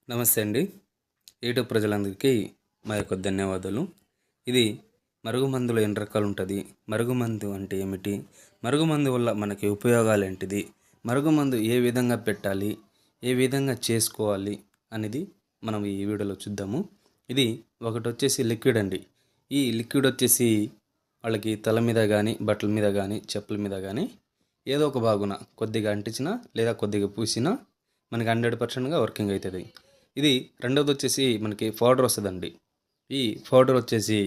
నమస్తే అండి. యూట్యూబ్ ప్రజలందరికీ మా యొక్క ధన్యవాదాలు. ఇది మరుగుమందులో ఎన్ని రకాలు ఉంటుంది, మరుగుమందు అంటే ఏమిటి, మరుగుమందు వల్ల మనకి ఉపయోగాలు ఏంటిది, మరుగుమందు ఏ విధంగా పెట్టాలి, ఏ విధంగా చేసుకోవాలి అనేది మనం ఈ వీడియోలో చూద్దాము. ఇది ఒకటి వచ్చేసి లిక్విడ్ అండి. ఈ లిక్విడ్ వచ్చేసి వాళ్ళకి తల మీద కానీ, బట్టల మీద కానీ, చెప్పుల మీద కానీ ఏదో ఒక భాగున కొద్దిగా అంటించినా లేదా కొద్దిగా పూసినా మనకి 100%గా వర్కింగ్ అవుతుంది. ఇది రెండోది వచ్చేసి మనకి పౌడర్ వస్తుందండి. ఈ పౌడర్ వచ్చేసి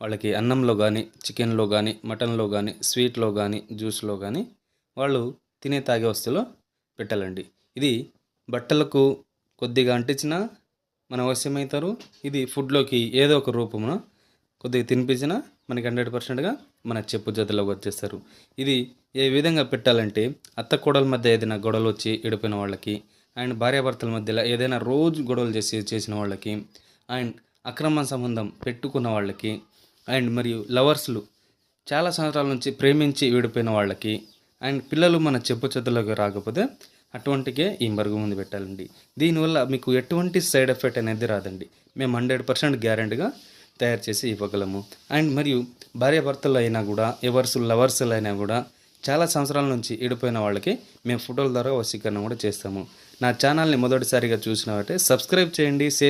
వాళ్ళకి అన్నంలో కానీ, చికెన్లో కానీ, మటన్లో కానీ, స్వీట్లో కానీ, జ్యూస్లో కానీ వాళ్ళు తినే తాగే వస్తువులో పెట్టాలండి. ఇది బట్టలకు కొద్దిగా అంటించినా మన వశ్యమవుతారు. ఇది ఫుడ్లోకి ఏదో ఒక రూపమున కొద్దిగా తినిపించినా మనకి 100%గా మన చెప్పు జతలోకి వచ్చేస్తారు. ఇది ఏ విధంగా పెట్టాలంటే అత్త కోడల మధ్య ఏదైనా గొడవలు వచ్చి విడిపోయిన వాళ్ళకి, అండ్ భార్యాభర్తల మధ్యలో ఏదైనా రోజు గొడవలు చేసిన వాళ్ళకి, అండ్ అక్రమ సంబంధం పెట్టుకున్న వాళ్ళకి, అండ్ మరియు లవర్స్లు చాలా సంవత్సరాల నుంచి ప్రేమించి విడిపోయిన వాళ్ళకి, అండ్ పిల్లలు మన చెప్పు చేతుల్లోకి రాకపోతే అటువంటికే ఈ మరుగుమందు పెట్టాలండి. దీనివల్ల మీకు ఎటువంటి సైడ్ ఎఫెక్ట్ అనేది రాదండి. మేము 100% గ్యారెంటీగా తయారు చేసి ఇవ్వగలము. అండ్ మరియు భార్యాభర్తలు అయినా కూడా, లవర్స్లు అయినా కూడా చాలా సంవత్సరాల నుంచి విడిపోయిన వాళ్ళకి మేము ఫోటోల ద్వారా వశీకరణ కూడా చేస్తాము. నా ఛానల్ని మొదటిసారిగా చూసినట్టే సబ్స్క్రైబ్ చేయండి, షేర్